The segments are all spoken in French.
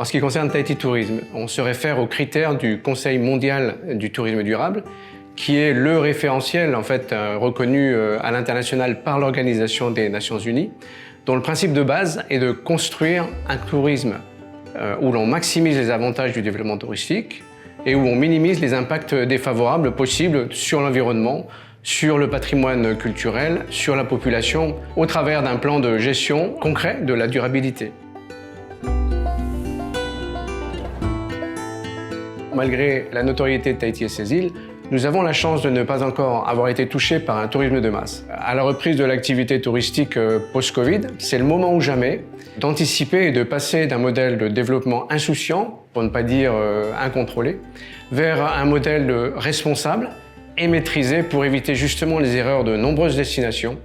En ce qui concerne Tahiti Tourisme, on se réfère aux critères du Conseil mondial du tourisme durable, qui est le référentiel en fait, reconnu à l'international par l'Organisation des Nations Unies, dont le principe de base est de construire un tourisme où l'on maximise les avantages du développement touristique et où on minimise les impacts défavorables possibles sur l'environnement, sur le patrimoine culturel, sur la population, au travers d'un plan de gestion concret de la durabilité. Malgré la notoriété de Tahiti et ses îles, nous avons la chance de ne pas encore avoir été touchés par un tourisme de masse. À la reprise de l'activité touristique post-Covid, c'est le moment ou jamais d'anticiper et de passer d'un modèle de développement insouciant, pour ne pas dire incontrôlé, vers un modèle responsable et maîtrisé pour éviter justement les erreurs de nombreuses destinations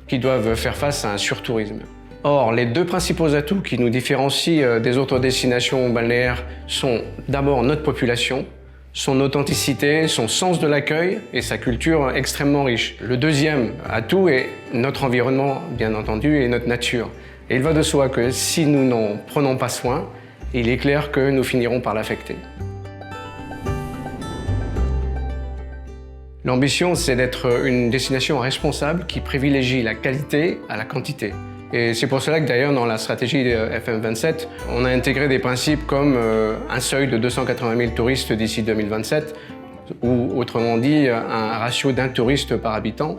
qui doivent faire face à un surtourisme. Or, les deux principaux atouts qui nous différencient des autres destinations balnéaires sont d'abord notre population, son authenticité, son sens de l'accueil et sa culture extrêmement riche. Le deuxième atout est notre environnement, bien entendu, et notre nature. Et il va de soi que si nous n'en prenons pas soin, il est clair que nous finirons par l'affecter. L'ambition, c'est d'être une destination responsable qui privilégie la qualité à la quantité. Et c'est pour cela que d'ailleurs dans la stratégie FM27, on a intégré des principes comme un seuil de 280 000 touristes d'ici 2027, ou autrement dit un ratio d'un touriste par habitant,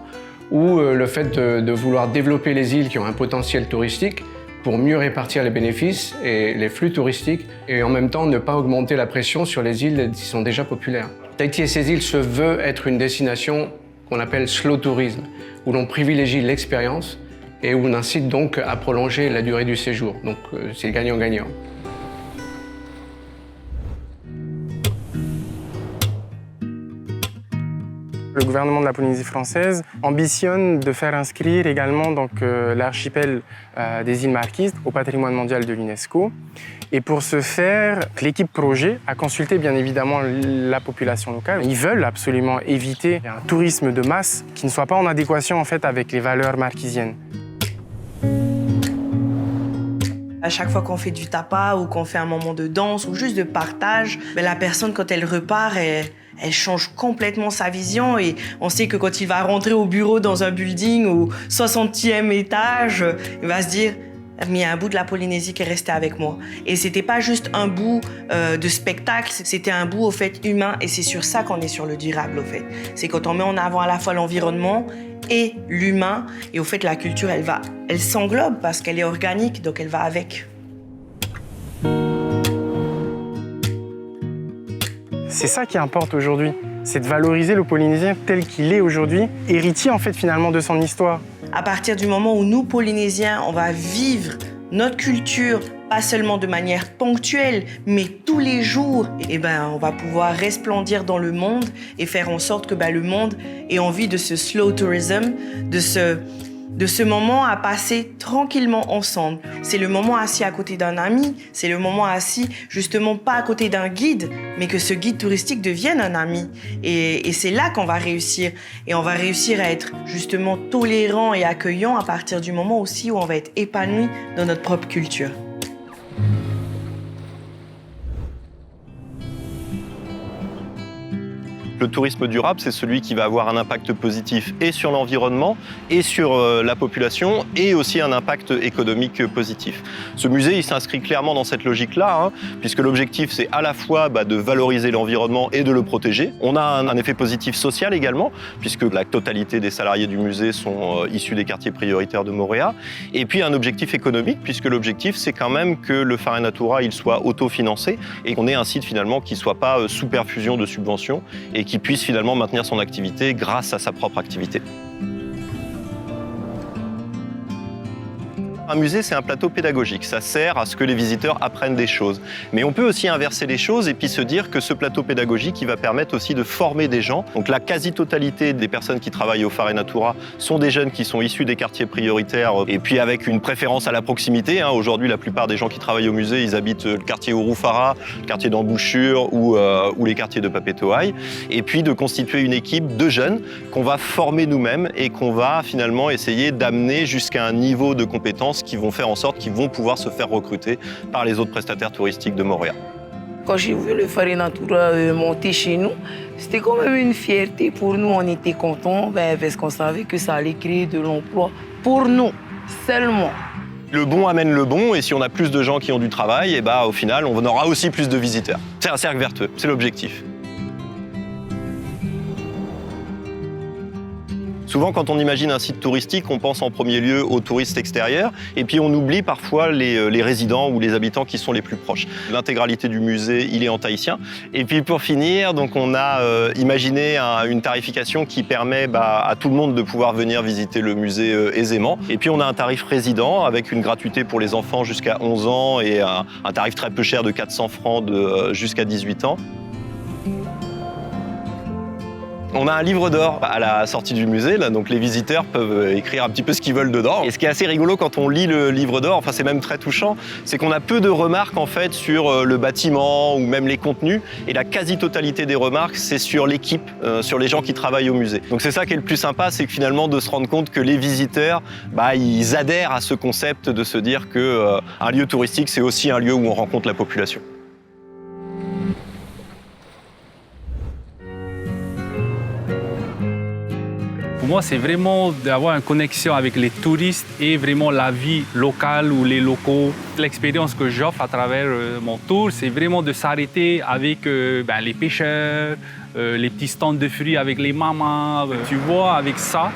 ou le fait de vouloir développer les îles qui ont un potentiel touristique pour mieux répartir les bénéfices et les flux touristiques, et en même temps ne pas augmenter la pression sur les îles qui sont déjà populaires. Tahiti et ses îles se veut être une destination qu'on appelle slow tourisme, où l'on privilégie l'expérience et où on incite donc à prolonger la durée du séjour. Donc c'est gagnant-gagnant. Le gouvernement de la Polynésie française ambitionne de faire inscrire également l'archipel des îles Marquises au patrimoine mondial de l'UNESCO. Et pour ce faire, l'équipe projet a consulté bien évidemment la population locale. Ils veulent absolument éviter un tourisme de masse qui ne soit pas en adéquation en fait, avec les valeurs marquisiennes. À chaque fois qu'on fait du tapa ou qu'on fait un moment de danse ou juste de partage, la personne, quand elle repart, elle change complètement sa vision et on sait que quand il va rentrer au bureau dans un building au 60e étage, il va se dire « mais il y a un bout de la Polynésie qui est resté avec moi ». Et c'était pas juste un bout de spectacle, c'était un bout au fait humain et c'est sur ça qu'on est sur le durable au fait. C'est quand on met en avant à la fois l'environnement et l'humain et au fait la culture elle s'englobe parce qu'elle est organique donc elle va avec. C'est ça qui importe aujourd'hui, c'est de valoriser le Polynésien tel qu'il est aujourd'hui, héritier en fait finalement de son histoire. À partir du moment où nous, Polynésiens, on va vivre notre culture, pas seulement de manière ponctuelle, mais tous les jours, on va pouvoir resplendir dans le monde et faire en sorte que le monde ait envie de ce slow tourism, de ce moment à passer tranquillement ensemble. C'est le moment assis à côté d'un ami, c'est le moment assis justement pas à côté d'un guide, mais que ce guide touristique devienne un ami. Et c'est là qu'on va réussir. Et on va réussir à être justement tolérant et accueillant à partir du moment aussi où on va être épanoui dans notre propre culture. Le tourisme durable, c'est celui qui va avoir un impact positif et sur l'environnement, et sur la population, et aussi un impact économique positif. Ce musée, il s'inscrit clairement dans cette logique-là, puisque l'objectif, c'est à la fois de valoriser l'environnement et de le protéger. On a un effet positif social également, puisque la totalité des salariés du musée sont issus des quartiers prioritaires de Moorea. Et puis un objectif économique, puisque l'objectif, c'est quand même que le Whare Natura, il soit autofinancé, et qu'on ait un site finalement qui ne soit pas sous perfusion de subventions, et qui puisse finalement maintenir son activité grâce à sa propre activité. Un musée, c'est un plateau pédagogique. Ça sert à ce que les visiteurs apprennent des choses. Mais on peut aussi inverser les choses et puis se dire que ce plateau pédagogique, il va permettre aussi de former des gens. Donc la quasi-totalité des personnes qui travaillent au Whare Natura sont des jeunes qui sont issus des quartiers prioritaires et puis avec une préférence à la proximité. Aujourd'hui, la plupart des gens qui travaillent au musée, ils habitent le quartier Urufara, le quartier d'Embouchure ou les quartiers de Papetoai. Et puis de constituer une équipe de jeunes qu'on va former nous-mêmes et qu'on va finalement essayer d'amener jusqu'à un niveau de compétence compétences qui vont faire en sorte qu'ils vont pouvoir se faire recruter par les autres prestataires touristiques de Moorea. Quand j'ai vu le Farinatura monter chez nous, c'était quand même une fierté pour nous. On était contents parce qu'on savait que ça allait créer de l'emploi pour nous seulement. Le bon amène le bon, et si on a plus de gens qui ont du travail, et au final, on aura aussi plus de visiteurs. C'est un cercle vertueux, c'est l'objectif. Souvent, quand on imagine un site touristique, on pense en premier lieu aux touristes extérieurs, et puis on oublie parfois les résidents ou les habitants qui sont les plus proches. L'intégralité du musée, il est en tahitien. Et puis pour finir, donc on a imaginé une tarification qui permet à tout le monde de pouvoir venir visiter le musée aisément. Et puis on a un tarif résident avec une gratuité pour les enfants jusqu'à 11 ans et un tarif très peu cher de 400 francs jusqu'à 18 ans. On a un livre d'or à la sortie du musée, là, donc les visiteurs peuvent écrire un petit peu ce qu'ils veulent dedans. Et ce qui est assez rigolo quand on lit le livre d'or, enfin c'est même très touchant, c'est qu'on a peu de remarques en fait sur le bâtiment ou même les contenus, et la quasi-totalité des remarques c'est sur l'équipe, sur les gens qui travaillent au musée. Donc c'est ça qui est le plus sympa, c'est que finalement de se rendre compte que les visiteurs, ils adhèrent à ce concept de se dire que un lieu touristique c'est aussi un lieu où on rencontre la population. Pour moi, c'est vraiment d'avoir une connexion avec les touristes et vraiment la vie locale ou les locaux. L'expérience que j'offre à travers mon tour, c'est vraiment de s'arrêter avec les pêcheurs, les petits stands de fruits avec les mamans. Tu vois, avec ça,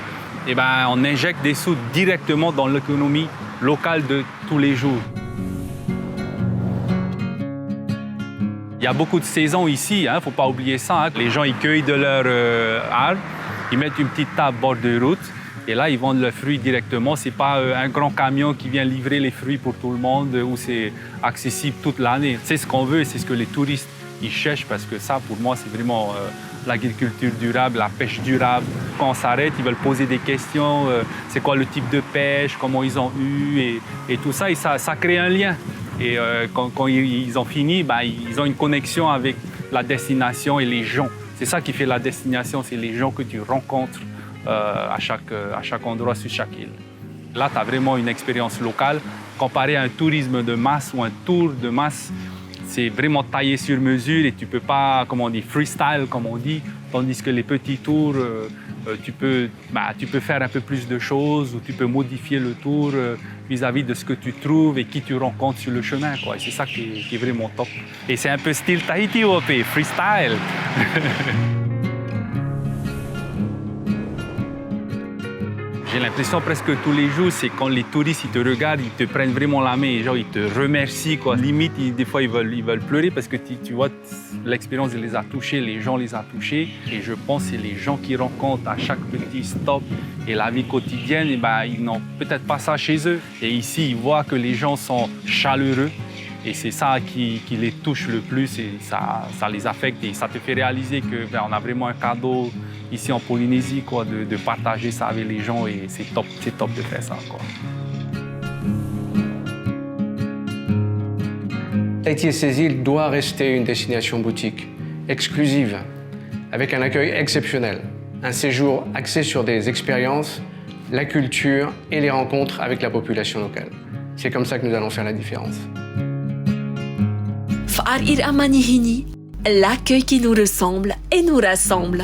on injecte des sous directement dans l'économie locale de tous les jours. Il y a beaucoup de saisons ici, il ne faut pas oublier ça. Les gens ils cueillent de leurs arbres. Ils mettent une petite table bord de route et là, ils vendent leurs fruits directement. Ce n'est pas un grand camion qui vient livrer les fruits pour tout le monde où c'est accessible toute l'année. C'est ce qu'on veut et c'est ce que les touristes ils cherchent parce que ça, pour moi, c'est vraiment l'agriculture durable, la pêche durable. Quand on s'arrête, ils veulent poser des questions. C'est quoi le type de pêche, comment ils ont eu et tout ça. Et ça crée un lien. Et quand ils ont fini, ils ont une connexion avec la destination et les gens. C'est ça qui fait la destination, c'est les gens que tu rencontres à chaque endroit sur chaque île. Là, tu as vraiment une expérience locale. Comparé à un tourisme de masse ou un tour de masse, c'est vraiment taillé sur mesure et tu ne peux pas, freestyle, comme on dit. Tandis que les petits tours, tu peux faire un peu plus de choses ou tu peux modifier le tour vis-à-vis de ce que tu trouves et qui tu rencontres sur le chemin. Et c'est ça qui est vraiment top. Et c'est un peu style Tahiti OP, freestyle. J'ai l'impression presque tous les jours, c'est quand les touristes ils te regardent, ils te prennent vraiment la main et genre, ils te remercient. Limite, des fois, ils veulent pleurer parce que tu vois, l'expérience les a touchés, les gens les a touchés. Et je pense que c'est les gens qui rencontrent à chaque petit stop et la vie quotidienne, ils n'ont peut-être pas ça chez eux. Et ici, ils voient que les gens sont chaleureux. Et c'est ça qui les touche le plus et ça les affecte et ça te fait réaliser qu'on a vraiment un cadeau ici en Polynésie de partager ça avec les gens et c'est top de faire ça. Tahiti et ses îles doit rester une destination boutique, exclusive, avec un accueil exceptionnel, un séjour axé sur des expériences, la culture et les rencontres avec la population locale. C'est comme ça que nous allons faire la différence. Fa'ar Ir Amanihini, l'accueil qui nous ressemble et nous rassemble.